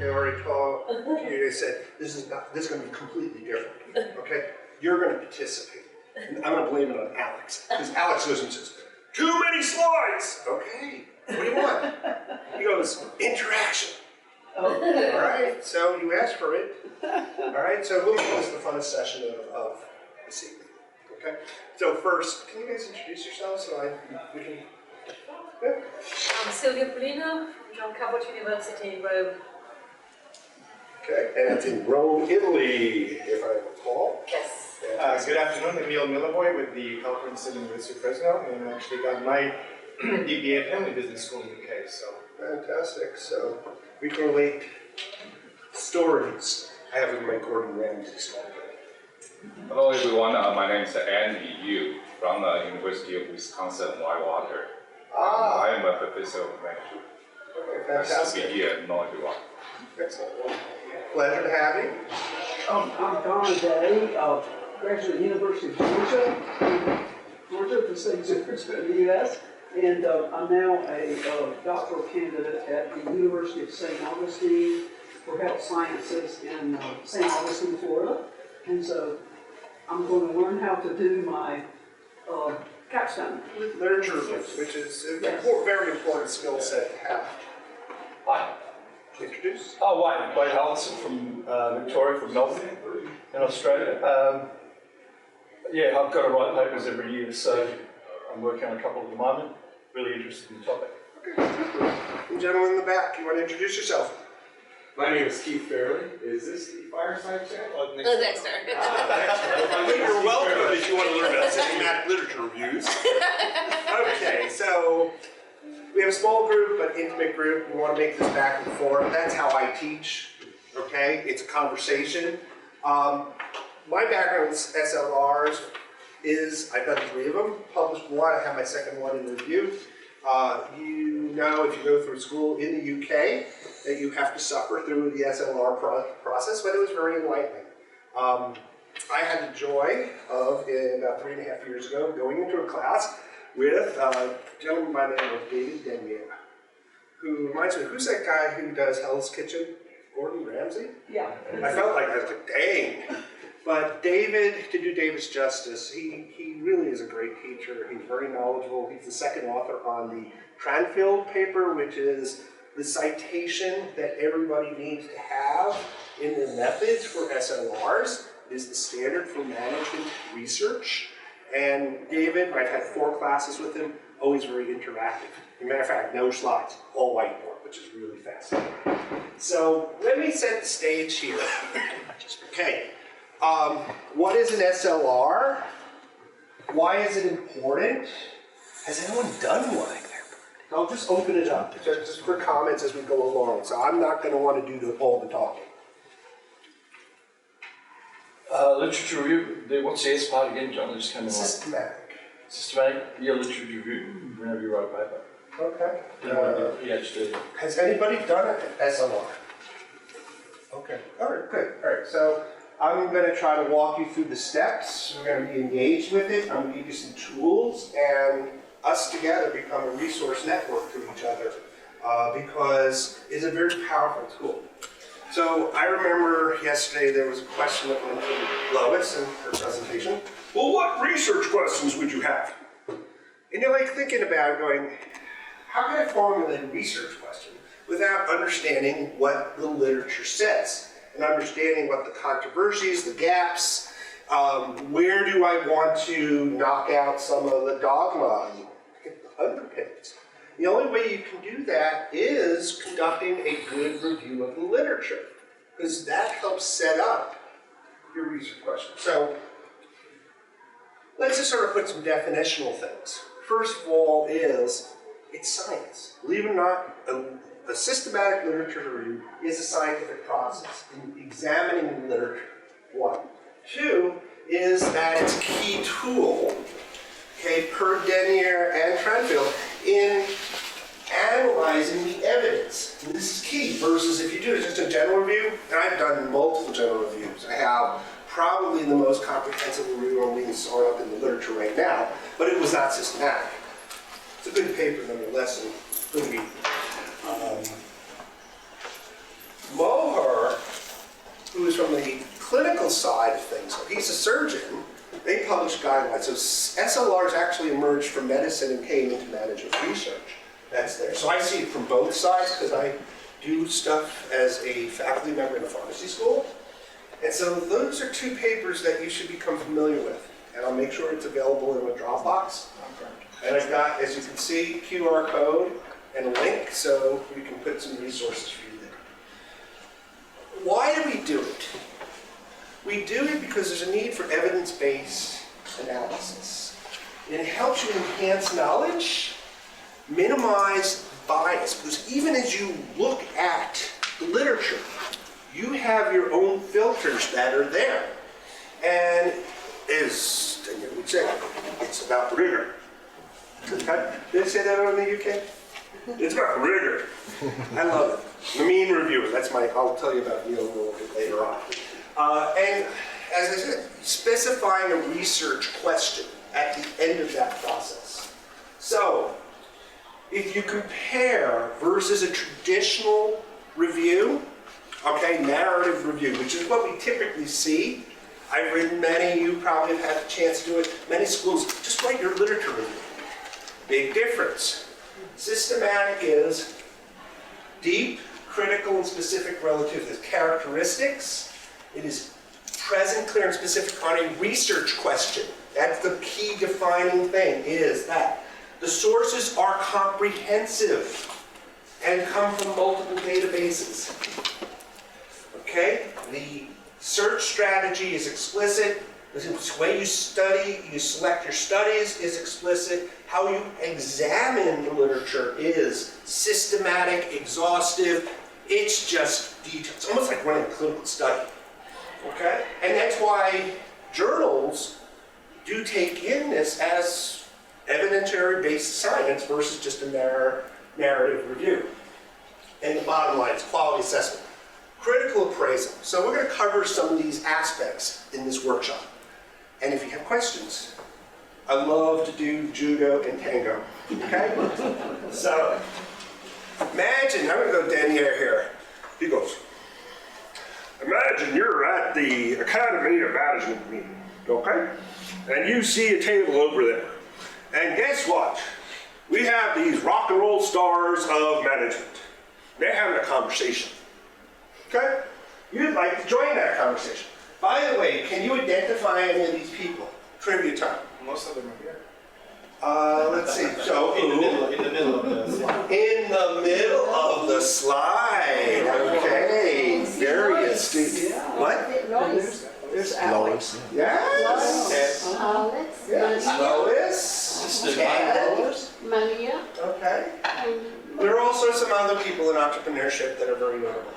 I already told you, I said, this is going to be completely different, okay? You're going to participate. And I'm going to blame it on Alex, because Alex goes and says, too many slides! Okay, what do you want? He goes, interaction. Oh. All right, so you asked for it. All right, so we'll call this the funnest session of this evening, okay? So first, can you guys introduce yourselves so we can... Yeah. I'm Silvia Polino from John Cabot University in Rome. Okay, and it's in Rome, Italy, if I recall. Yes. Good afternoon, Emil Milliboy with the California State University of Fresno, and I actually got my BBA at Family Business School in the UK. So Fantastic. So we can relate stories. I have my Gordon Ramsay story. Hello everyone, my name is Andy Yu from the University of Wisconsin-Whitewater. I am a professor of management. Okay, Nice to fantastic. be here, know everyone. Excellent. Pleasure to have you. I'm Don Day, graduate University of Georgia, the state university in the U.S., and I'm now a doctoral candidate at the University of St. Augustine for Health Sciences in St. Augustine, Florida. And so I'm going to learn how to do my capstone. Literature reviews, which is a very important skill set to have. Hi. Introduce. Wayne Allison from Victoria, from Melbourne in Australia. Yeah, I've got to write papers every year, so I'm working on a couple at the moment. Really interested in the topic. Okay. The gentleman in the back, you want to introduce yourself? My name is Keith Fairley. Is this the fireside chat? Next turn. You're welcome if you want to learn about systematic literature reviews. Okay, so we have a small group, but intimate group. We want to make this back and forth. That's how I teach, okay? It's a conversation. My background is SLRs is, I've done 3 of them, published 1, I have my second one in review. You know, if you go through school in the UK, that you have to suffer through the SLR process, but it was very enlightening. I had the joy of, about 3.5 years ago, going into a class with a gentleman by the name of David Denmier, who reminds me, who's that guy who does Hell's Kitchen? Gordon Ramsay? Yeah. I felt like I was like, dang. But David, to do David's justice, he really is a great teacher. He's very knowledgeable. He's the second author on the Tranfield paper, which is the citation that everybody needs to have in the methods for SLRs. It is the standard for management research. And David, I've had 4 classes with him, always very interactive. As a matter of fact, no slides, all whiteboard, which is really fascinating. So let me set the stage here. Okay. What is an SLR? Why is it important? Has anyone done one? I'll just open it up, just for comments as we go along. So I'm not going to want to do all the talking. Literature review, what's the S part again, John? I just came in. Systematic. Systematic, yeah, literature review, whenever you write a paper. Okay. PhD. Has anybody done an SLR? Okay. All right, good. All right, so I'm going to try to walk you through the steps. We're going to be engaged with it. I'm going to give you some tools, and us together become a resource network to each other because it's a very powerful tool. So I remember yesterday there was a question that went to Lois in her presentation. Well, what research questions would you have? And you're like thinking about it going, how can I formulate a research question without understanding what the literature says and understanding what the controversies, the gaps, where do I want to knock out some of the dogma and get the underpinnings? The only way you can do that is conducting a good review of the literature, because that helps set up your research question. So let's just sort of put some definitional things. First of all is, it's science. Believe it or not, a systematic literature review is a scientific process in examining the literature, 1. 2 is that it's a key tool, okay, per Denmier and Tranfield, in analyzing the evidence. And this is key versus if you do just a general review, and I've done multiple general reviews. I have probably the most comprehensive review on being stored up in the literature right now, but it was not systematic. It's a good paper nonetheless, and good read. Most one side of things. So he's a surgeon. They publish guidelines. So SLRs actually emerged from medicine and came into management research. That's there. So I see it from both sides because I do stuff as a faculty member in a pharmacy school. And so those are two papers that you should become familiar with. And I'll make sure it's available in a Dropbox. And I've got, as you can see, QR code and a link, so we can put some resources for you there. Why do we do it? We do it because there's a need for evidence-based analysis. It helps you enhance knowledge, minimize bias, because even as you look at the literature, you have your own filters that are there. And as Daniel would say, it's about rigor. Okay? Did I say that over in the UK? It's about rigor. I love it. The mean reviewer, that's I'll tell you about Neil a little bit later on. And as I said, specifying a research question at the end of that process. So, if you compare versus a traditional review, okay, narrative review, which is what we typically see. I've written many, you probably have had a chance to do it. Many schools, just write your literature review. Big difference. Systematic is deep, critical, and specific relative to characteristics. It is present, clear, and specific on a research question. That's the key defining thing, is that the sources are comprehensive and come from multiple databases. Okay? The search strategy is explicit. The way you study, you select your studies is explicit. How you examine the literature is systematic, exhaustive. It's just detailed. It's almost like running a clinical study. Okay? And that's why journals do take in this as evidentiary-based science versus just a narrative review. And the bottom line is quality assessment. Critical appraisal. So we're going to cover some of these aspects in this workshop. And if you have questions, I love to do judo and tango. Okay? So, imagine, I'm going to go Daniel here. He goes, imagine you're at the Academy of Management meeting, okay? And you see a table over there. And guess what? We have these rock and roll stars of management. They're having a conversation. Okay? You'd like to join that conversation. By the way, can you identify any of these people? Trivia time. Most of them are here. Let's see. So, In the middle of the slide. in the middle of the slide. Okay. Very astute. Yeah. What? There's Alex. Yes. Alex, Yes. Lois. Ted. Maria, Okay. and There are also some other people in entrepreneurship that are very notable.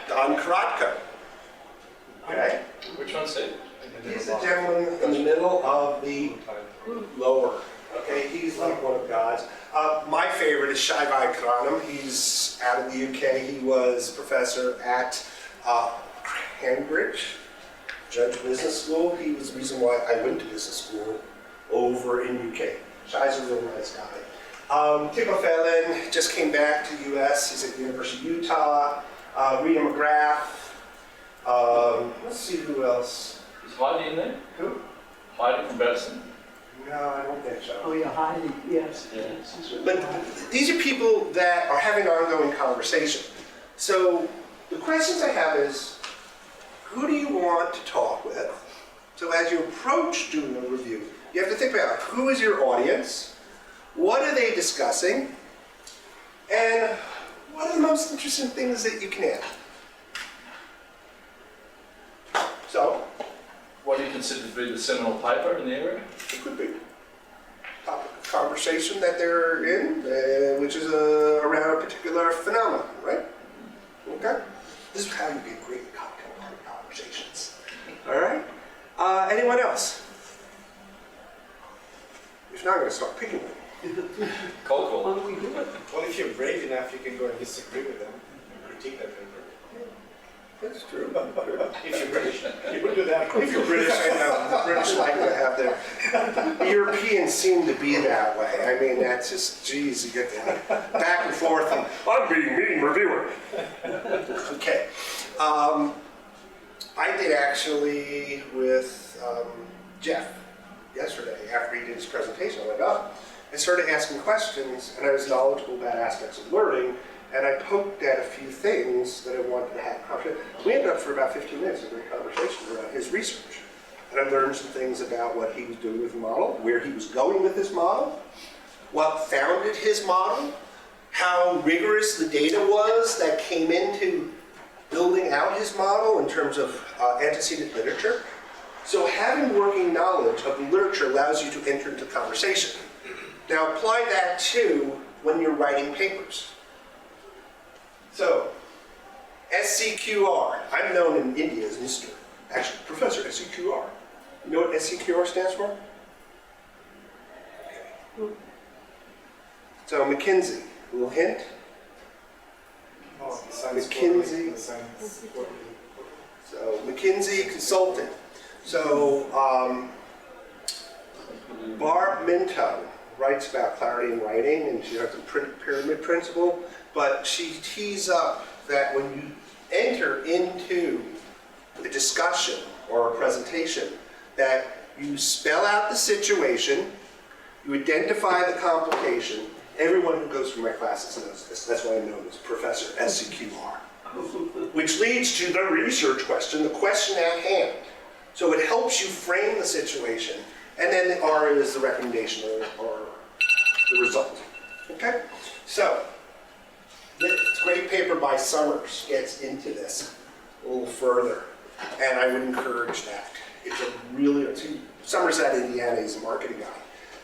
Don Karatko. Okay. Which one's he? He's the gentleman in the middle of the lower. Okay, he's like one of God's. My favorite is Shivai Karanam. He's out of the UK. He was a professor at Cambridge, Judge Business School. He was the reason why I went to business school over in UK. Shai's a real nice guy. Tico Phelan just came back to the US. He's at the University of Utah. Rita McGrath. Let's see who else. Is Heidi in there? Who? Heidi from Madison? No, I don't think so. Oh, yeah, Heidi, yes. But these are people that are having ongoing conversation. So the questions I have is, who do you want to talk with? So as you approach doing a review, you have to think about who is your audience, what are they discussing, and what are the most interesting things that you can add? So, What do you consider to be the seminal paper in the area? it could be topic of conversation that they're in, which is around a particular phenomenon, right? Okay? This is how you get great cocktail party conversations. All right? Anyone else? If not, I'm going to start picking them. Cold call. Why don't we do it? Well, if you're brave enough, you can go and disagree with them and critique that paper. That's true. If you're British, you would do that. If you're British, I know. The British like to have their... The Europeans seem to be that way. I mean, that's just, geez, you get that back and forth. And, I'm being mean reviewer. Okay. I did actually with Jeff yesterday after he did his presentation. I went up and started asking questions, and I was knowledgeable about aspects of learning, and I poked at a few things that I wanted to have conversation. We ended up for about 15 minutes of a great conversation around his research. And I learned some things about what he was doing with the model, where he was going with his model, what founded his model, how rigorous the data was that came into building out his model in terms of antecedent literature. So having working knowledge of the literature allows you to enter into conversation. Now apply that to when you're writing papers. So, SCQR, I'm known in India as Mr. Actually, Professor SCQR. You know what SCQR stands for? Okay. So McKinsey, a little hint. Oh, the science McKinsey. The science. So McKinsey Consulting. So Barb Minto writes about clarity in writing, and she has the pyramid principle, but she tees up that when you enter into a discussion or a presentation, that you spell out the situation, you identify the complication. Everyone who goes through my classes knows this. That's why I'm known as Professor SCQR. Which leads to the research question, the question at hand. So it helps you frame the situation, and then the R is the recommendation or the result. Okay? So, this great paper by Summers gets into this a little further, and I would encourage that. It's a really, Summers at Indiana, he's a marketing guy,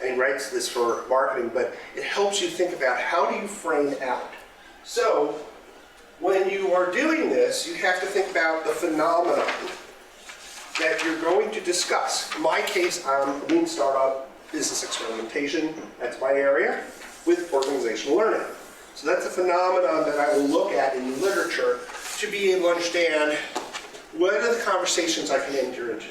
and he writes this for marketing, but it helps you think about how do you frame out. So, when you are doing this, you have to think about the phenomenon that you're going to discuss. In my case, I'm a lean startup, business experimentation, that's my area, with organizational learning. So that's a phenomenon that I will look at in the literature to be able to understand what are the conversations I can enter into.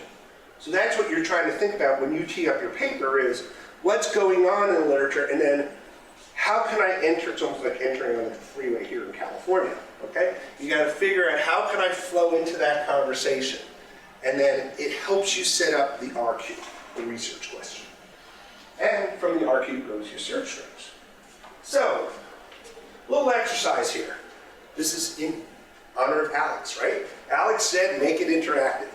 So that's what you're trying to think about when you tee up your paper is what's going on in the literature, and then how can I enter? It's almost like entering on the freeway here in California, okay? You gotta figure out how can I flow into that conversation. And then it helps you set up the RQ, the research question. And from the RQ goes your search strings. So, a little exercise here. This is in honor of Alex, right? Alex said make it interactive.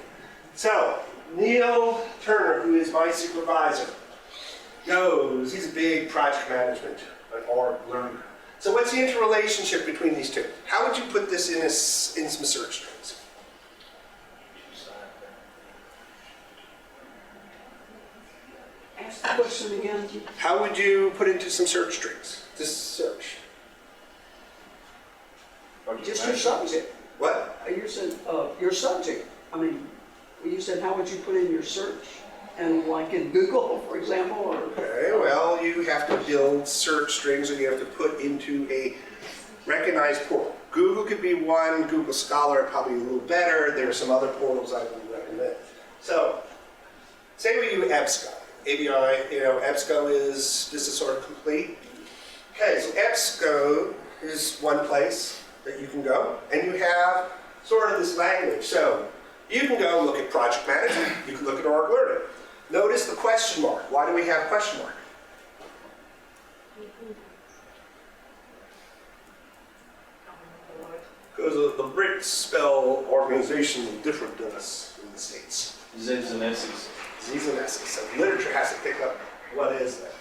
So, Neil Turner, who is my supervisor, knows he's a big project management or learner. So what's the interrelationship between these two? How would you put this in some search strings? Ask the question again. How would you put into some search strings? This search. Just your subject. What? You said your subject. I mean, you said how would you put in your search? And like in Google, for example, or? Okay, well, you have to build search strings, and you have to put into a recognized portal. Google could be one, Google Scholar probably a little better. There are some other portals I would recommend. So, say we use EBSCO. ABI, EBSCO is, this is sort of complete. Okay, so EBSCO is one place that you can go, and you have sort of this language. So, you can go look at project management, you can look at org learning. Notice the question mark. Why do we have question mark? Because the Brits spell organization different than us in the States. Z's and S's. Z's and S's. So literature has to pick up what is that.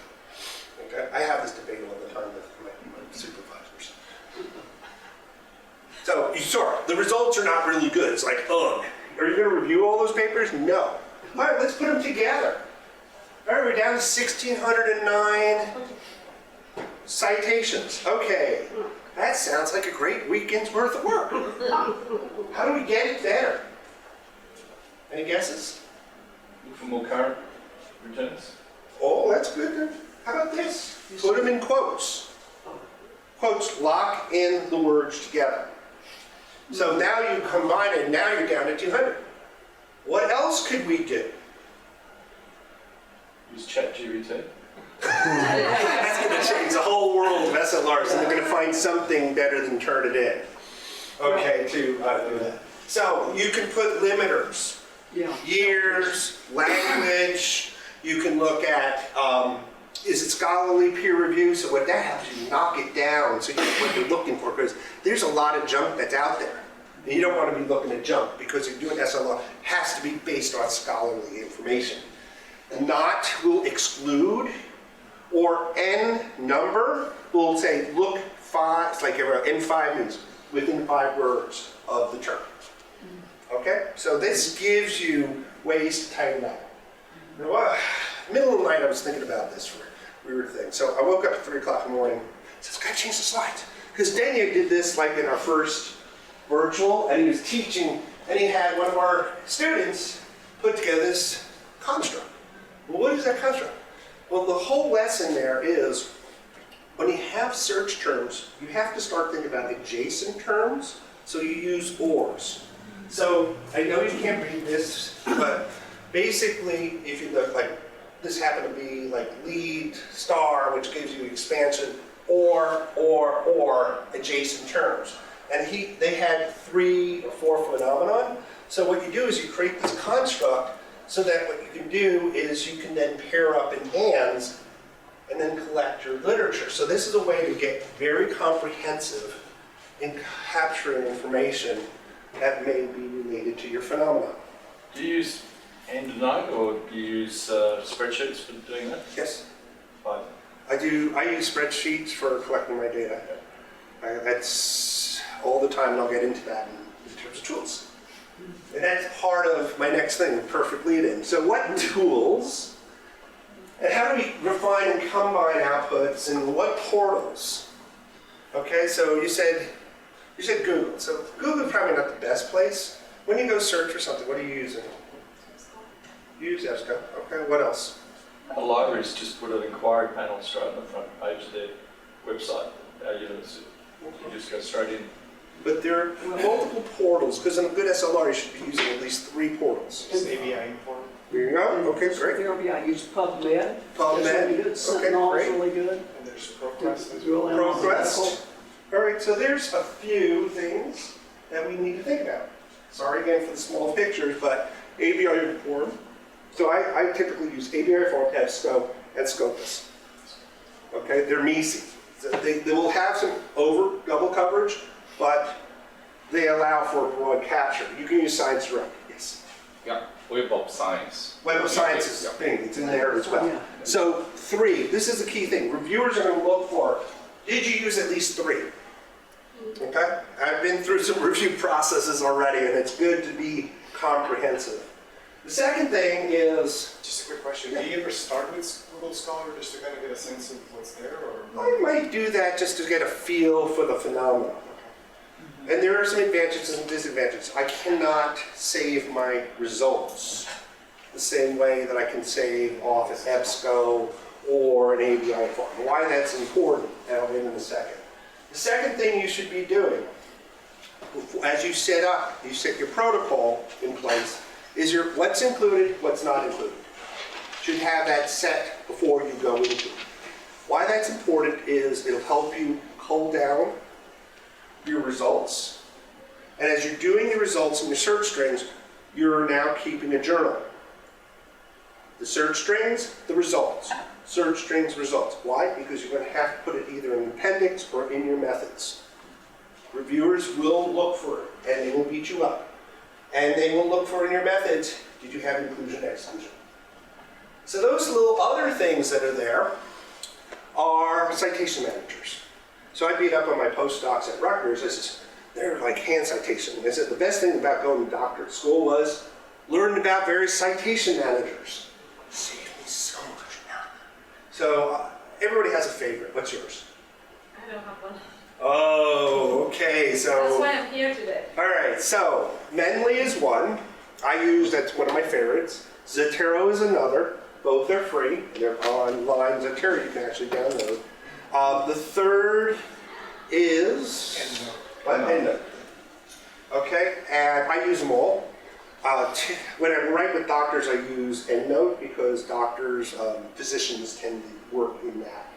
Okay? I have this debate all the time with my supervisors. So, you saw, the results are not really good. It's like, ugh. Are you going to review all those papers? No. All right, let's put them together. All right, we're down to 1,609 citations. Okay, that sounds like a great weekend's worth of work. How do we get it there? Any guesses? Look for more current returns. Oh, that's good. How about this? Put them in quotes. Quotes lock in the words together. So now you combine it, now you're down to 200. What else could we do? Use ChatGPT. That's going to change the whole world of SLRs, and they're going to find something better than Turnitin. Okay, to do that. So you can put limiters, Yeah. years, language. You can look at, is it scholarly peer review? So what that helps you knock it down so you know what you're looking for, because there's a lot of junk that's out there. And you don't want to be looking at junk because you're doing SLR, has to be based on scholarly information. Not will exclude, or N number will say, look 5, it's like N5 means within 5 words of the term. Okay, so this gives you ways to tighten up. Now, middle of the night I was thinking about this for a weird thing. So I woke up at 3 o'clock in the morning, said, gotta change the slides. Because Daniel did this like in our first virtual, and he was teaching, and he had one of our students put together this construct. Well, what is that construct? Well, the whole lesson there is when you have search terms, you have to start thinking about adjacent terms, so you use ORs. So I know you can't read this, but basically, if you look like, this happened to be like lead, star, which gives you expansion, or adjacent terms. And they had 3 or 4 phenomenon. So what you do is you create this construct so that what you can do is you can then pair up in hands and then collect your literature. So this is a way to get very comprehensive in capturing information that may be related to your phenomenon. Do you use hand to note or do you use spreadsheets for doing that? Yes, Fine. I use spreadsheets for collecting my data. That's all the time, and I'll get into that in terms of tools. And that's part of my next thing, perfect lead-in. So what tools, and how do we refine and combine outputs, and what portals? Okay, so you said Google. So Google is probably not the best place. When you go search for something, what are you using? You use EBSCO. Okay, what else? The libraries just put an inquiry panel straight on the front page of their website. You just go straight in. But there are multiple portals, because in a good SLR you should be using at least 3 portals. Just ABI inform. Here you go. Okay, great. Therapy, I use PubMed. PubMed. That's really good. Okay, Sentinel is great. really good. And there's ProQuest. It's real ProQuest. All right, so there's a few things that we need to think about. Sorry again for the small pictures, but ABI inform. So I typically use ABI inform, EBSCO, and Scopus. Okay, they're MECE. They will have some double coverage, but they allow for a broad capture. You can use Science Direct, yes. Yeah, Web of Science. Web of Science is a thing, it's in there as well. Yeah. So 3, this is the key thing. Reviewers are going to look for, did you use at least 3? Okay, I've been through some review processes already, and it's good to be comprehensive. The second thing is, Just a quick question. Do you ever start with Google Scholar just to kind of get a sense of what's there, or? I might do that just to get a feel for the phenomenon. And there are some advantages and disadvantages. I cannot save my results the same way that I can save off an EBSCO or an ABI form. Why that's important, and I'll get in a second. The second thing you should be doing, as you set your protocol in place, is what's included, what's not included. Should have that set before you go into it. Why that's important is it'll help you cull down your results. And as you're doing your results in your search strings, you're now keeping a journal. The search strings, the results. Search strings, results. Why? Because you're going to have to put it either in an appendix or in your methods. Reviewers will look for it, and they will beat you up. And they will look for in your methods, did you have inclusion, exclusion? So those little other things that are there are citation managers. So I beat up on my postdocs at Rutgers. They're like hand citation. I said the best thing about going to doctorate school was learning about various citation managers. Saved me so much time. So everybody has a favorite. What's yours? I don't have one. Oh, okay. So That's why I'm here today. all right. So Menly is one. That's one of my favorites. Zotero is another. Both are free. They're online. Zotero you can actually download. The third is EndNote. Okay, and I use them all. When I write with doctors, I use EndNote because doctors, physicians tend to work in that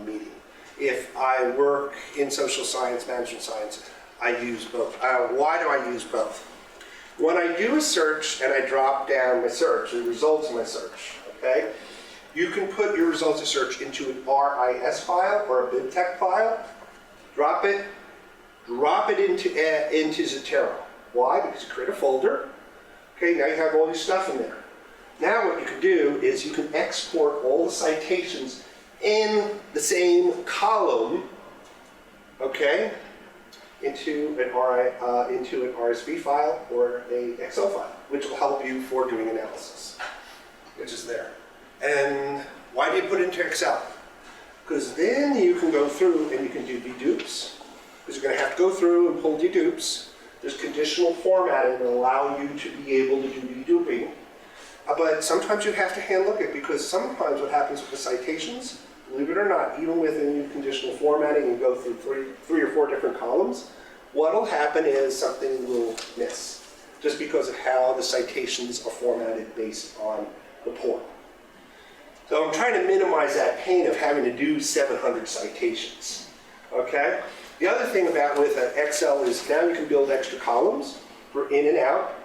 medium. If I work in social science, management science, I use both. Why do I use both? When I do a search and I drop down my search, the results of my search, okay? You can put your results of search into an RIS file or a BibTeX file, drop it into Zotero. Why? Because you create a folder. Okay, now you have all this stuff in there. Now what you can do is you can export all the citations in the same column, okay, into an RSV file or a Excel file, which will help you for doing analysis, which is there. And why do you put it into Excel? Because then you can go through and you can do dedupes. Because you're going to have to go through and pull dedupes. There's conditional formatting that allow you to be able to do deduping. But sometimes you have to hand look it, because sometimes what happens with the citations, believe it or not, even with any conditional formatting and go through three or four different columns, what'll happen is something will miss, just because of how the citations are formatted based on the port. So I'm trying to minimize that pain of having to do 700 citations, okay? The other thing about with Excel is now you can build extra columns for in and out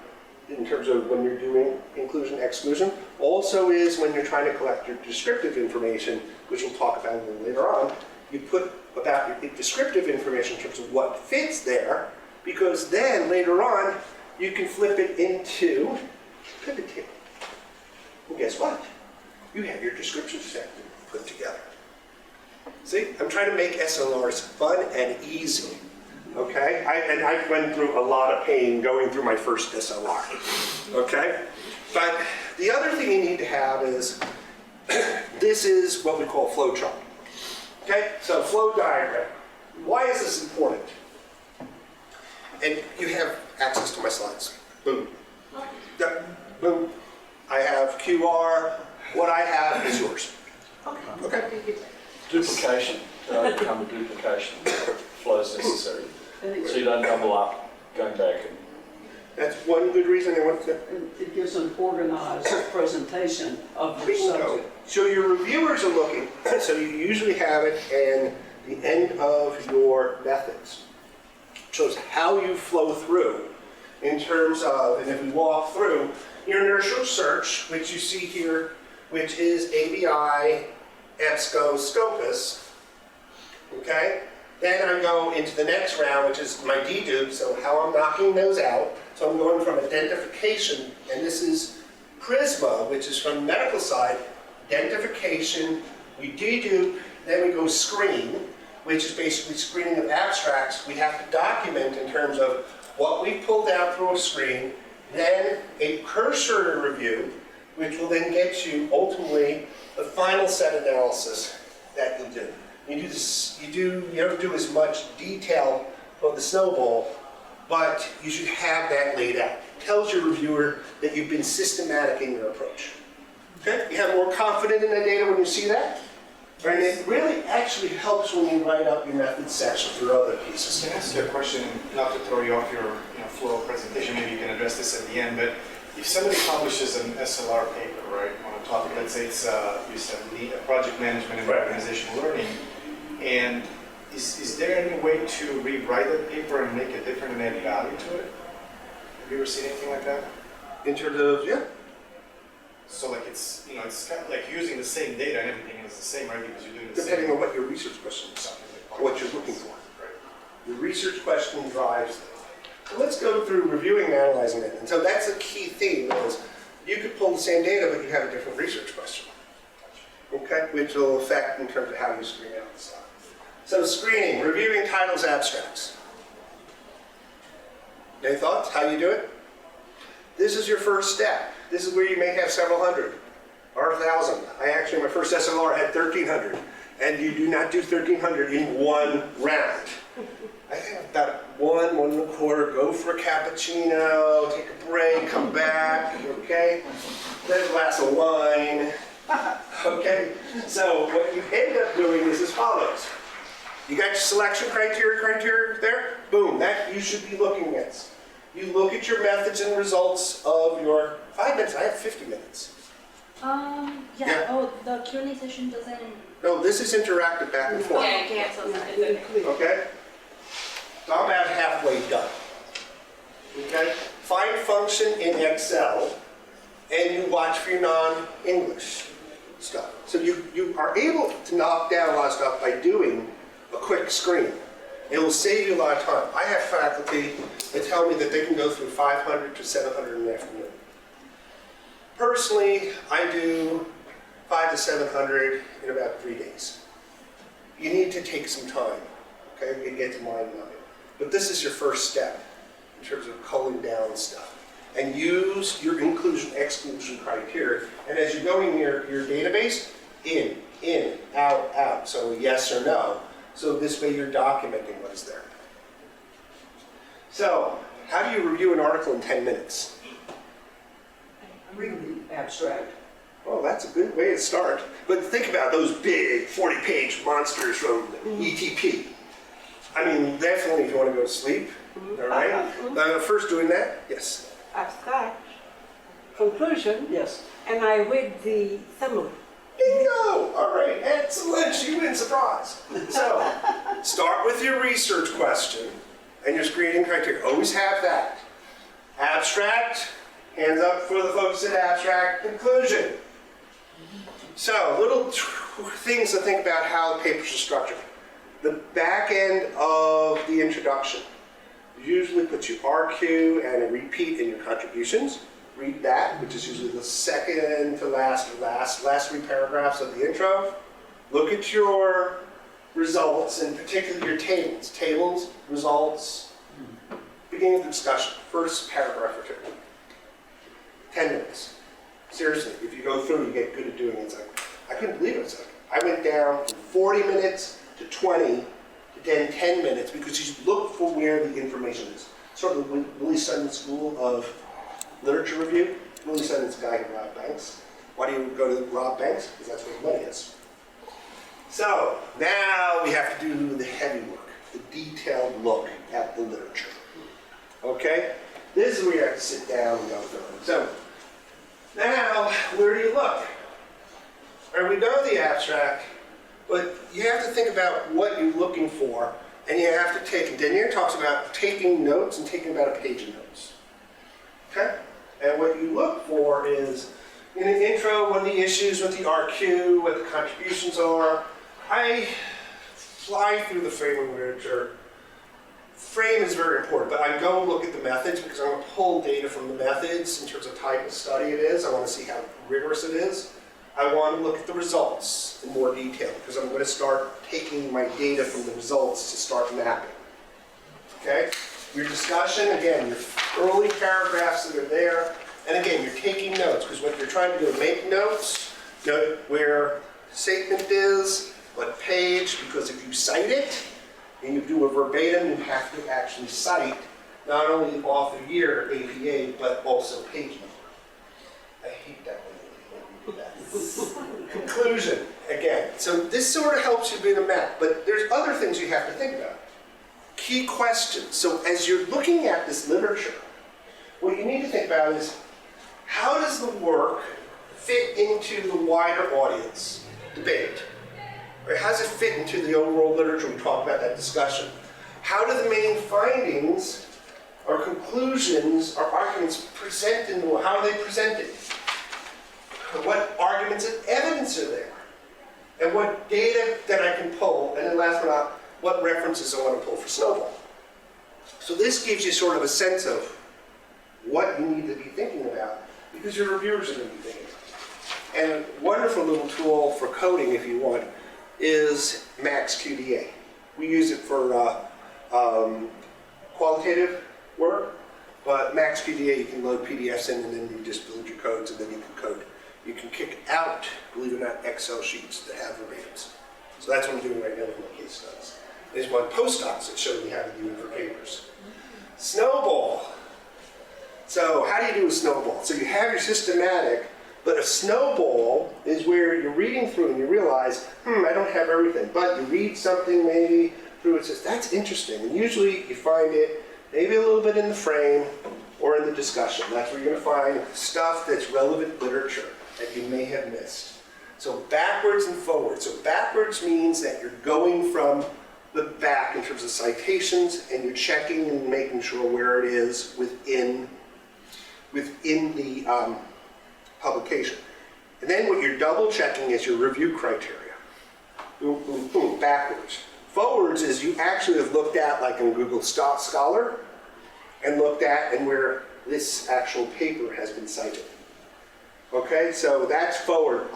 in terms of when you're doing inclusion, exclusion. Also is when you're trying to collect your descriptive information, which we'll talk about a little later on, you put about your descriptive information in terms of what fits there, because then later on you can flip it into pivot table. Well, guess what? You have your description set put together. See, I'm trying to make SLRs fun and easy, okay? I went through a lot of pain going through my first SLR, okay? But the other thing you need to have is, this is what we call flow chart, okay? So flow diagram. Why is this important? And you have access to my slides. Boom. Yep. Boom. I have QR. What I have is yours. Okay. Duplication, to overcome duplication, flows necessary. So you don't double up, going back and... That's one good reason I want to... It gives an organized presentation of your subject. So your reviewers are looking, so you usually have it in the end of your methods. Shows how you flow through in terms of, and if we walk through, your inertial search, which you see here, which is ABI, EBSCO, Scopus, okay? Then I go into the next round, which is my dedupe, so how I'm knocking those out. So I'm going from identification, and this is Prisma, which is from the medical side, identification, we dedupe, then we go screen, which is basically screening of abstracts. We have to document in terms of what we pulled out through a screen, then a cursory review, which will then get you ultimately the final set analysis that you'll do. You do this, you don't do as much detail of the snowball, but you should have that laid out. It tells your reviewer that you've been systematic in your approach. Okay? You have more confidence in the data when you see that. And it really actually helps when you write up your method sections or other pieces. Can I ask you a question, not to throw you off your flow of presentation, maybe you can address this at the end, but if somebody publishes an SLR paper, right, on a topic, let's say it's you said project management and organizational learning, and is there any way to rewrite that paper and make it different and add value to it? Have you ever seen anything like that? In terms of, yeah. So like it's it's kind of like using the same data and everything is the same, right? Because you're doing the Depending same. on what your research question is, what you're looking for. Your research question drives them. So let's go through reviewing and analyzing it. And so that's a key theme, is you could pull the same data, but you have a different research question. Okay, which will affect in terms of how you screen out the stuff. So screening, reviewing titles, abstracts. Any thoughts? How you do it? This is your first step. This is where you may have several hundred or 1,000. My first SLR had 1,300. And you do not do 1,300 in one round. I think about one and a quarter, go for a cappuccino, take a break, come back, okay? Then a glass of wine, okay? So what you end up doing is as follows. You got your selection criteria there? Boom, that you should be looking at. You look at your methods and results of your 5 minutes. I have 50 minutes. Yeah. Oh, the Q&A session doesn't... No, this is interactive back and forth. Yeah, so it's Okay? So I'm about halfway done. Okay? Find function. function in Excel, and you watch for your non-English stuff. So you are able to knock down a lot of stuff by doing a quick screen. It will save you a lot of time. I have faculty that tell me that they can go through 500 to 700 in an afternoon. Personally, I do 500 to 700 in about 3 days. You need to take some time, okay, to get to mind numbing. But this is your first step in terms of culling down stuff. And use your inclusion-exclusion criteria. And as you're going in your database, in, out. So yes or no. So this way you're documenting what is there. So, how do you review an article in 10 minutes? Read the abstract. Well, that's a good way to start. But think about those big 40-page monsters from ETP. I mean, definitely if you want to go to sleep, all right? First doing that, yes. Abstract, Conclusion, yes. and I read the summary. Bingo! All right, excellent. You win, surprise. So, start with your research question and your screening criteria. Always have that. Abstract, hands up for the folks at abstract. Conclusion. So, little things to think about how the papers are structured. The back end of the introduction usually puts your RQ and a repeat in your contributions. Read that, which is usually the second to last 3 paragraphs of the intro. Look at your results, and particularly your tables. Tables, results, beginning of the discussion, first paragraph or 2. 10 minutes. Seriously, if you go through, you get good at doing it. It's like, I couldn't believe it. It's like, I went down from 40 minutes to 20 to then 10 minutes because you look for where the information is. Sort of the Willie Sutton School of Literature Review. Willie Sutton's a guy who robbed banks. Why do you go to rob banks? Because that's where the money is. So, now we have to do the heavy work, the detailed look at the literature. Okay? This is where you have to sit down and go through it. So, now, where do you look? Or we know the abstract, but you have to think about what you're looking for, and you have to take, and Denier talks about taking notes and taking about a page of notes. Okay? And what you look for is, in an intro, what are the issues, what the RQ, what the contributions are. I fly through the framing literature. Frame is very important, but I go look at the methods because I'm going to pull data from the methods in terms of type of study it is. I want to see how rigorous it is. I want to look at the results in more detail because I'm going to start taking my data from the results to start mapping. Okay? Your discussion, again, your early paragraphs that are there, and again, you're taking notes because what you're trying to do is make notes, note where statement is, what page, because if you cite it, and you do a verbatim, you have to actually cite not only author year, APA, but also page number. I hate that when you do that. Conclusion, again. So this sort of helps you build a map, but there's other things you have to think about. Key questions. So as you're looking at this literature, what you need to think about is how does the work fit into the wider audience debate? Or how does it fit into the overall literature? We talked about that discussion. How do the main findings or conclusions or arguments present in the work? How are they presented? What arguments and evidence are there? And what data that I can pull? And then last but not, what references I want to pull for Snowball. So this gives you sort of a sense of what you need to be thinking about because your reviewers are going to be thinking about it. And a wonderful little tool for coding, if you want, is MaxQDA. We use it for qualitative work, but MaxQDA you can load PDFs in and then you just build your codes and then you can code. You can kick out, believe it or not, Excel sheets that have verbatims. So that's what I'm doing right now with my case studies. There's one postdocs that showed me how to do it for papers. Snowball. So how do you do a snowball? So you have your systematic, but a snowball is where you're reading through and you realize, I don't have everything. But you read something maybe through it says, that's interesting. And usually you find it maybe a little bit in the frame or in the discussion. That's where you're going to find stuff that's relevant literature that you may have missed. So backwards and forwards. So backwards means that you're going from the back in terms of citations and you're checking and making sure where it is within within the publication. And then what you're double checking is your review criteria. Boom, boom, boom, backwards. Forwards is you actually have looked at, like in Google Scholar, and looked at and where this actual paper has been cited. Okay, so that's forward.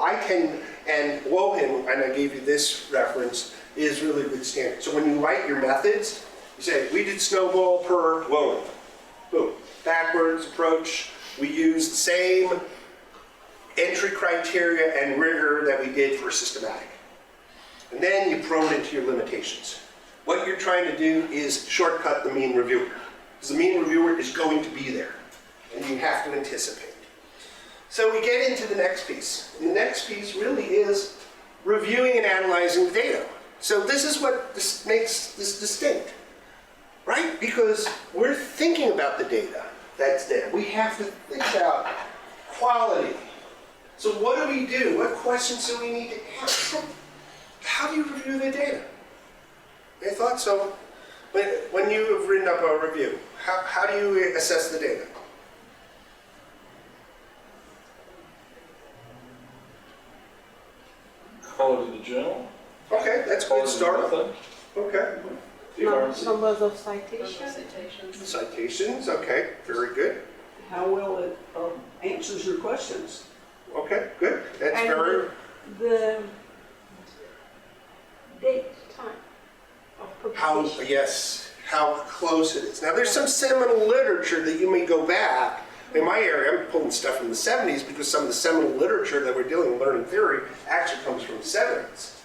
And Wohin, and I gave you this reference, is really good standard. So when you write your methods, you say, we did snowball per Wohin. Boom. Backwards approach. We use the same entry criteria and rigor that we did for systematic. And then you probe into your limitations. What you're trying to do is shortcut the mean reviewer. Because the mean reviewer is going to be there. And you have to anticipate. So we get into the next piece. And the next piece really is reviewing and analyzing the data. So this is what makes this distinct, right? Because we're thinking about the data that's there. We have to think about quality. So what do we do? What questions do we need to ask? How do you review the data? Any thoughts? So when you have written up a review, how do you assess the data? Quality of the journal. Okay, that's a good start. Okay. Numbers of citations. Citations, okay, very good. How well it answers your questions. Okay, good. That's And very, the date, time of publication. how close it is. Now, there's some seminal literature that you may go back. In my area, I'm pulling stuff from the 70s because some of the seminal literature that we're dealing with learning theory actually comes from the 70s.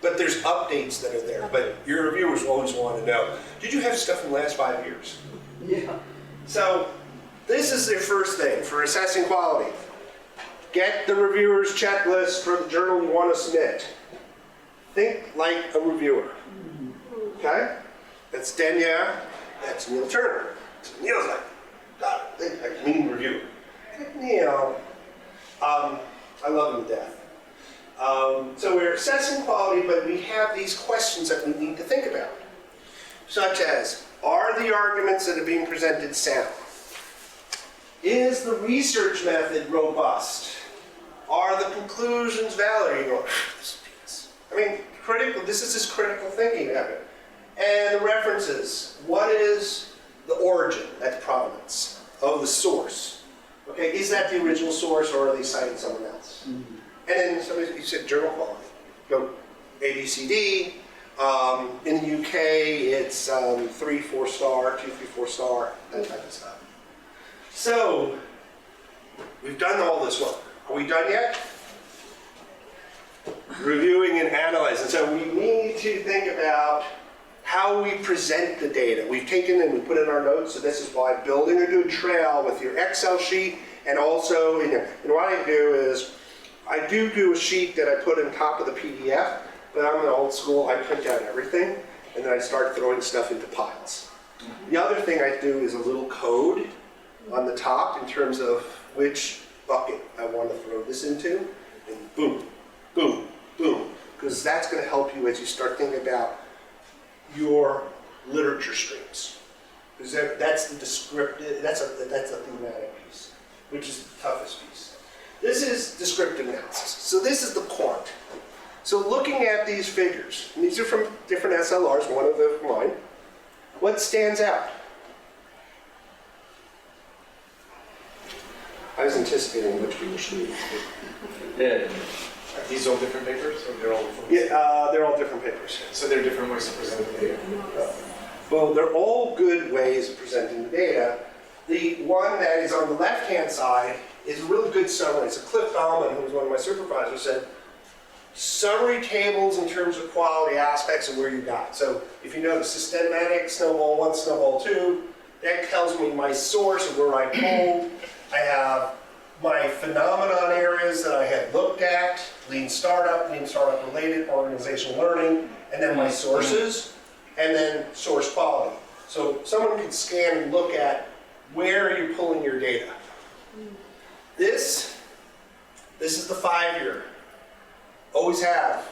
But there's updates that are there. But your reviewers always want to know, did you have stuff from the last 5 years? Yeah. So this is the first thing for assessing quality. Get the reviewer's checklist for the journal you want to submit. Think like a reviewer. Okay? That's Denya. That's Neil Turner. Neil's like, God, think like a mean reviewer. Neil, I love him to death. So we're assessing quality, but we have these questions that we need to think about. Such as, are the arguments that are being presented sound? Is the research method robust? Are the conclusions valid? You go, I mean, this is just critical thinking of it. And the references, what is the origin, that's provenance, of the source? Okay, is that the original source or are they citing someone else? Mm-hmm. And then you said journal quality. Go ABCD. In the UK, it's 3, 4 star, 2, 3, 4 star, that type of stuff. So, we've done all this work. Are we done yet? Reviewing and analyzing. So we need to think about how we present the data. We've taken and we put in our notes, so this is why building a good trail with your Excel sheet and also in your, and what I do is, I do a sheet that I put on top of the PDF, but I'm an old school, I print out everything, and then I start throwing stuff into piles. The other thing I do is a little code on the top in terms of which bucket I want to throw this into, and boom, boom, boom, because that's going to help you as you start thinking about your literature streams. Because that's the descriptive, that's a thematic piece, which is the toughest piece. This is descriptive analysis. So this is the quant. So looking at these figures, and these are from different SLRs, one of them mine, what stands out? I was anticipating which people should be. Yeah. Are these all different papers, or they're all different? Yeah, they're all different papers. So they're different ways to present the data? Well, they're all good ways of presenting the data. The one that is on the left-hand side is a really good summary. It's a Cliff Bauman, who was one of my supervisors, said, summary tables in terms of quality aspects of where you got. So if you know the systematic, snowball 1, snowball 2, that tells me my source of where I pulled. I have my phenomenon areas that I had looked at, lean startup related, organizational learning, and then my sources, and then source quality. So someone can scan and look at where you're pulling your data. This is the 5-year. Always have.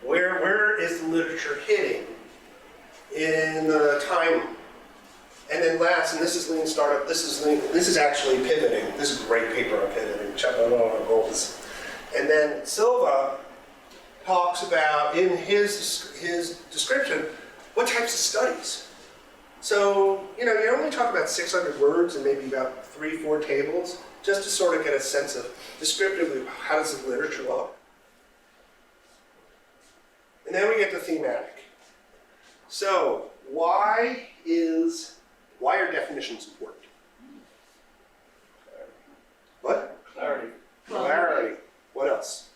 Where is the literature hitting in the time? And then last, and this is Lean Startup, this is actually pivoting. This is a great paper on pivoting, check out all our goals. And then Silva talks about, in his description, what types of studies. So, you only talk about 600 words and maybe about 3-4 tables, just to sort of get a sense of descriptively, how does the literature look? And then we get to thematic. So, why are definitions important? What? Clarity. Clarity. What else?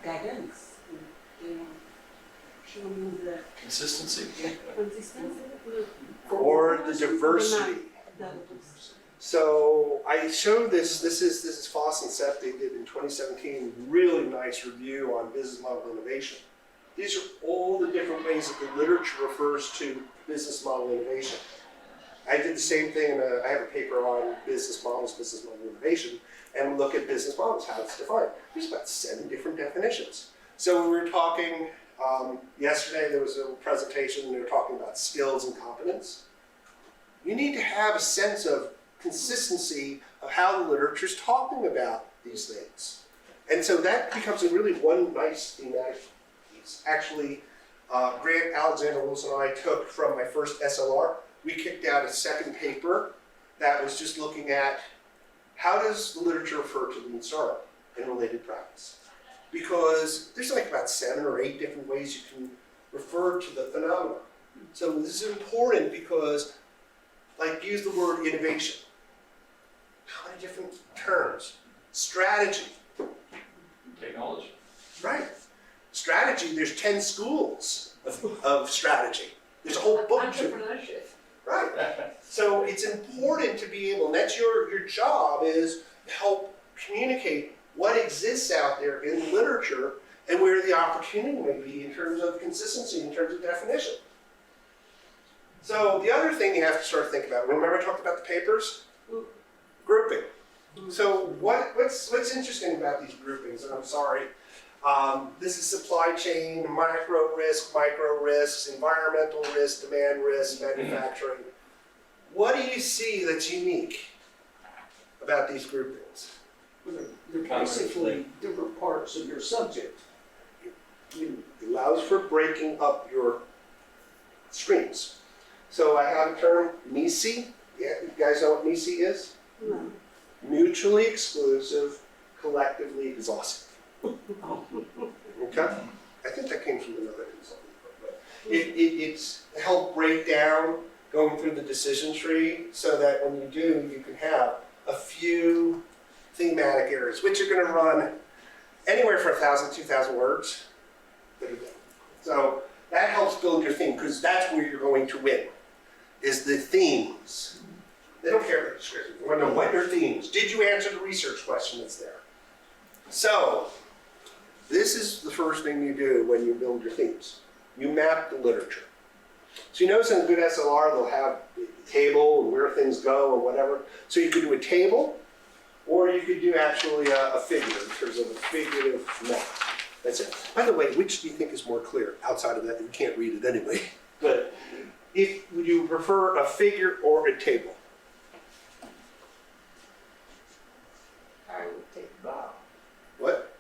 Guidance. Show me the Consistency. consistency. Or the diversity. So I showed this is Foss and Sepp, they did in 2017, really nice review on business model innovation. These are all the different ways that the literature refers to business model innovation. I did the same thing, and I have a paper on business model innovation, and we look at business models, how it's defined. There's about 7 different definitions. So we were talking, yesterday there was a presentation, and they were talking about skills and competence. You need to have a sense of consistency of how the literature is talking about these things. And so that becomes a really one nice thematic piece. Actually, Grant Alexander Wilson and I took from my first SLR, we kicked out a second paper that was just looking at how does the literature refer to lean startup and related practice. Because there's like about 7 or 8 different ways you can refer to the phenomenon. So this is important because, like, use the word innovation. How many different terms? Strategy. Technology. Right. Strategy, there's 10 schools of strategy. There's a whole book to it. Entrepreneurship. Right. So it's important to be able, and that's your job, is to help communicate what exists out there in the literature and where the opportunity may be in terms of consistency, in terms of definition. So the other thing you have to start to think about, remember I talked about the papers? Grouping. So what's interesting about these groupings, and I'm sorry, this is supply chain, macro risk, micro risks, environmental risk, demand risk, manufacturing. What do you see that's unique about these groupings? They're basically different parts of your subject. It allows for breaking up your streams. So I have a term, MISI. Yeah, you guys know what MISI is? No. Mutually exclusive, collectively exhaustive. Okay? I think that came from another consultant. But it's helped break down going through the decision tree so that when you do, you can have a few thematic areas, which are going to run anywhere from 1,000 to 2,000 words. So that helps build your theme, because that's where you're going to win, is the themes. They don't care about the description. They want to know what are themes. Did you answer the research question that's there? So this is the first thing you do when you build your themes. You map the literature. So you notice in a good SLR, they'll have a table and where things go and whatever. So you could do a table, or you could do actually a figure in terms of a figurative map. That's it. By the way, which do you think is more clear? Outside of that, you can't read it anyway. But would you prefer a figure or a table? I would take both. What?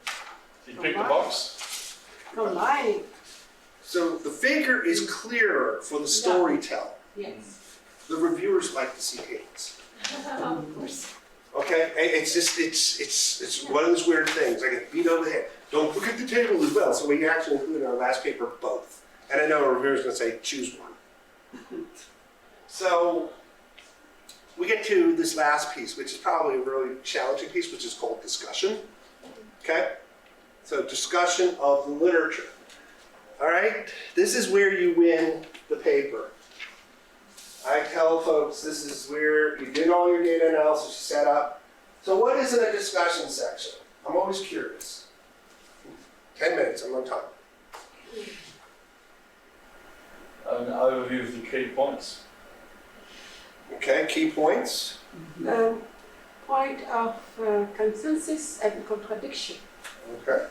You pick the box. Combining. So the figure is clearer for the storytelling. Yes. The reviewers like to see tables. Of course. Okay? It's just, it's one of those weird things. I get beat over the head. Don't look at the table as well. So we actually included in our last paper both. And I know a reviewer's going to say, choose one. So we get to this last piece, which is probably a really challenging piece, which is called discussion. Okay? So discussion of the literature. All right? This is where you win the paper. I tell folks this is where you did all your data analysis, you set up. So what is in a discussion section? I'm always curious. 10 minutes, I'm on time. An overview of the key points. Okay, key points. Point of consensus and contradiction. Okay.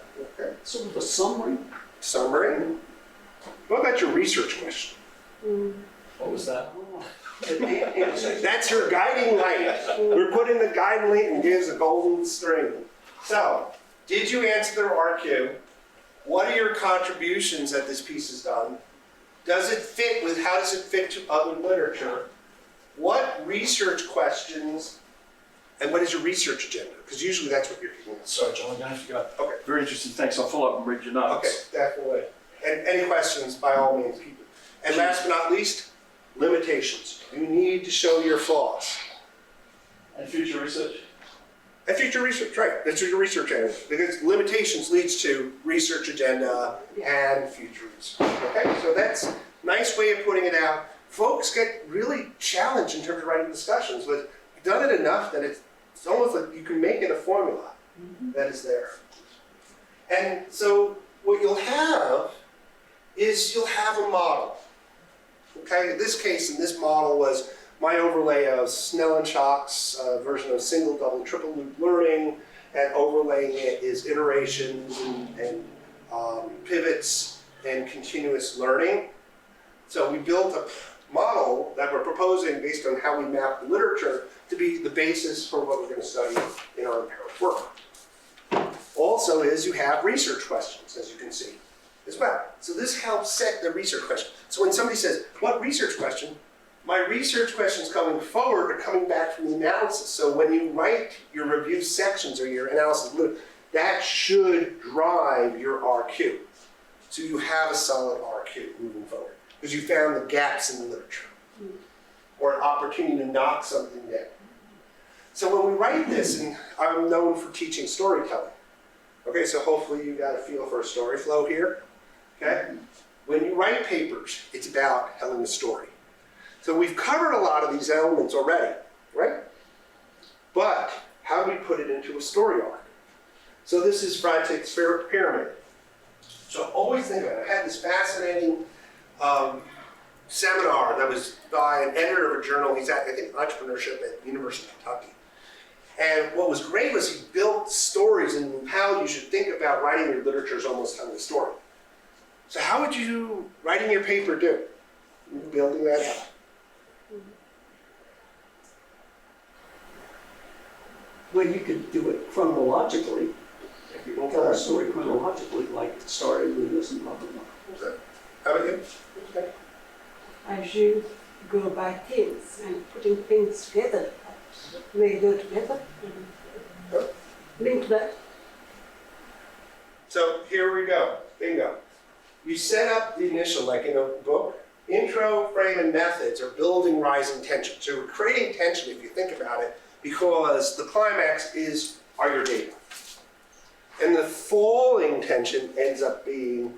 Sort of a summary. Summary. What about your research question? What was that? That's your guiding light. We're putting the guiding light and gives a golden string. So, did you answer their RQ? What are your contributions that this piece has done? Does it fit with, how does it fit to other literature? What research questions, and what is your research agenda? Because usually that's what you're doing. Sorry, John, I'm going to have to go. Okay. Very interesting. Thanks. I'll follow up and read your notes. Okay, definitely. And any questions, by all means, keep it. And last but not least, limitations. You need to show your flaws. And future research? And future research, right. That's your research agenda. Because limitations leads to research agenda and future research. Okay, so that's a nice way of putting it out. Folks get really challenged in terms of writing discussions, but you've done it enough that it's almost like you can make it a formula that is there. And so what you'll have is you'll have a model. Okay, in this case, in this model was my overlay of Snell and Schock's version of single, double, triple loop learning, and overlaying it is iterations and pivots and continuous learning. So we built a model that we're proposing based on how we map the literature to be the basis for what we're going to study in our empiric work. Also is you have research questions, as you can see, as well. So this helps set the research question. So when somebody says, what research question? My research questions coming forward are coming back from the analysis. So when you write your review sections or your analysis, that should drive your RQ. So you have a solid RQ moving forward because you found the gaps in the literature or an opportunity to knock something down. So when we write this, and I'm known for teaching storytelling. Okay, so hopefully you got a feel for a story flow here. Okay? When you write papers, it's about telling a story. So we've covered a lot of these elements already, right? But how do we put it into a story arc? So this is Freitag's pyramid. So always think about it. I had this fascinating seminar that was by an editor of a journal. He's at, I think, Entrepreneurship at the University of Kentucky. And what was great was he built stories and how you should think about writing your literature is almost telling a story. So how would you, writing your paper, do? Building that out. Well, you could do it chronologically. If you don't tell a story chronologically, like it started with this and blah, blah, blah. How about you? Okay. As you go by things and putting things together, may go together, link that. So here we go. Bingo. You set up the initial, like in a book, intro, frame, and methods are building rising tension. So we're creating tension if you think about it, because the climax are your data. And the falling tension ends up being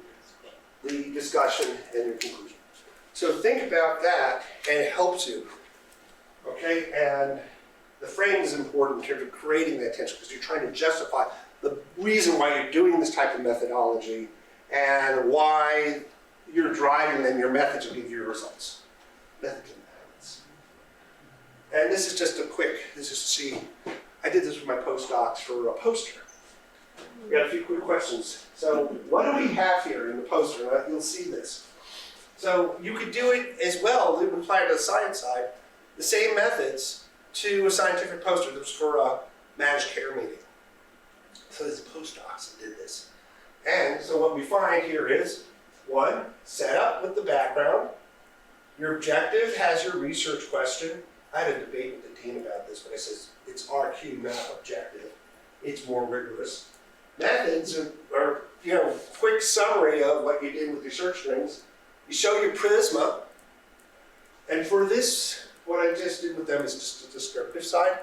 the discussion and your conclusion. So think about that, and it helps you. Okay, and the frame is important in terms of creating that tension, because you're trying to justify the reason why you're doing this type of methodology and why you're driving them, your methods will give you your results. Methods and methods. And this is just a quick, this is to see, I did this with my postdocs for a poster. We got a few quick questions. So what do we have here in the poster? You'll see this. So you could do it as well, it would apply to the science side, the same methods to a scientific poster that was for a managed care meeting. So there's postdocs that did this. And so what we find here is, one, set up with the background. Your objective has your research question. I had a debate with the dean about this, but I says, it's RQ, not objective. It's more rigorous. Methods are quick summary of what you did with your search strings. You show your Prisma. And for this, what I just did with them is just the descriptive side.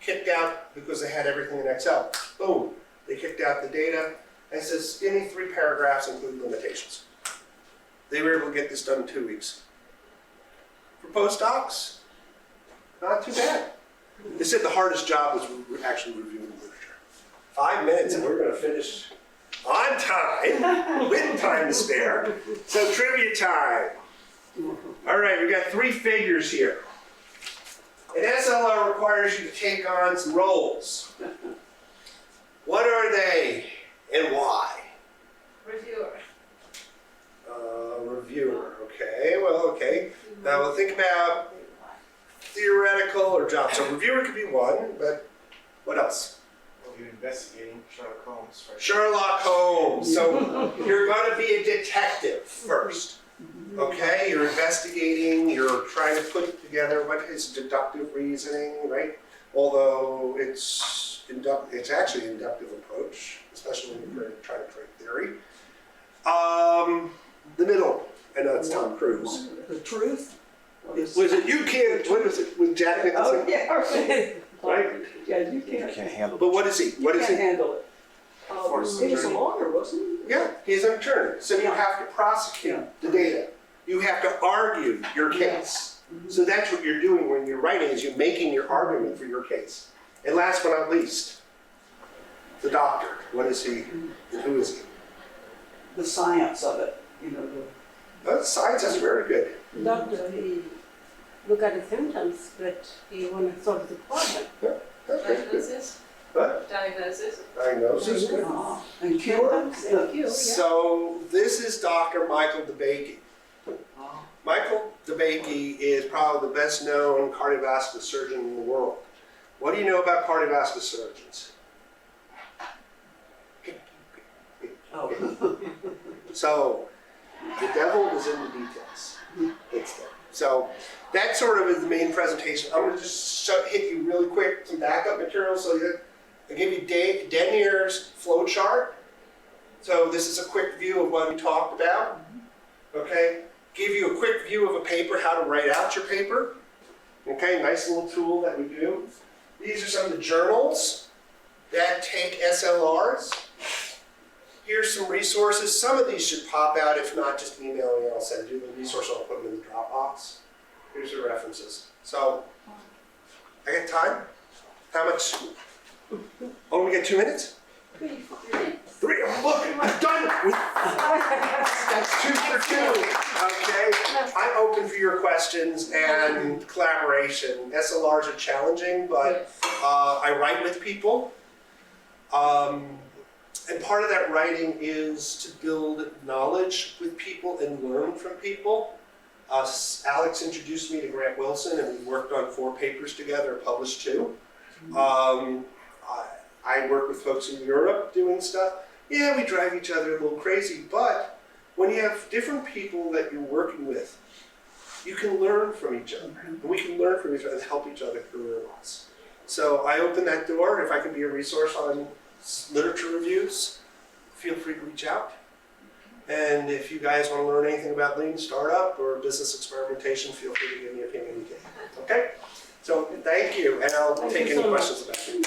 Kicked out because they had everything in Excel. Boom. They kicked out the data. And it says, give me 3 paragraphs, include limitations. They were able to get this done in 2 weeks. For postdocs, not too bad. They said the hardest job was actually reviewing the literature. 5 minutes and we're going to finish on time, with time to spare. So trivia time. All right, we got 3 figures here. An SLR requires you to take on some roles. What are they and why? Reviewer. Reviewer, Okay, well, okay. Now we'll think about theoretical or job. So reviewer could be one, but what else? Well, you're investigating Sherlock Holmes, right? Sherlock Holmes. So you're going to be a detective first. Okay, you're investigating, you're trying to put together what is deductive reasoning, right? Although it's actually an inductive approach, especially when you're trying to create theory. The middle, I know it's Tom Cruise. The truth? Was it You Can't, what was it, with Jack Nicholson? Oh, yeah. Right? Yeah, you can't. handle But what is he? What You is can't he? handle it. Force He was a attorney. lawyer, wasn't he? Yeah, he's an attorney, so you have to prosecute the data. You have to argue your case. So that's what you're doing when you're writing, is you're making your argument for your case. And last but not least, the doctor. What is he and who is he? The science of it, you know, Science is very good. Doctor, he look at the symptoms, but he want to solve the problem. That's very good. Diagnosis. What? Diagnosis. Diagnosis. Good. and cure. Thank you, yeah. So this is Dr. Michael DeBakey. Oh. Michael DeBakey is probably the best known cardiovascular surgeon in the world. What do you know about cardiovascular surgeons? Oh. So the devil is in the details. It's there. So that sort of is the main presentation. I'm going to just hit you really quick some backup material. So I give you Denier's flow chart. So this is a quick view of what we talked about. Okay, give you a quick view of a paper, how to write out your paper. Okay, nice little tool that we do. These are some of the journals that take SLRs. Here's some resources. Some of these should pop out. If not, just email me and I'll send you the resource. I'll put them in the Dropbox. Here's the references. So, I got time? How much? Oh, we got 2 minutes? 3. Look, I'm done with. That's 2 for 2. Okay. I'm open for your questions and collaboration. SLRs are challenging, but I write with people. And part of that writing is to build knowledge with people and learn from people. Alex introduced me to Grant Wilson, and we worked on 4 papers together, published 2. I work with folks in Europe doing stuff. Yeah, we drive each other a little crazy, but when you have different people that you're working with, you can learn from each other. And we can learn from each other and help each other career-wise. So I open that door. If I can be a resource on literature reviews, feel free to reach out. And if you guys want to learn anything about lean startup or business experimentation, feel free to give me a ping anytime. Okay? So thank you, and I'll take any questions about it.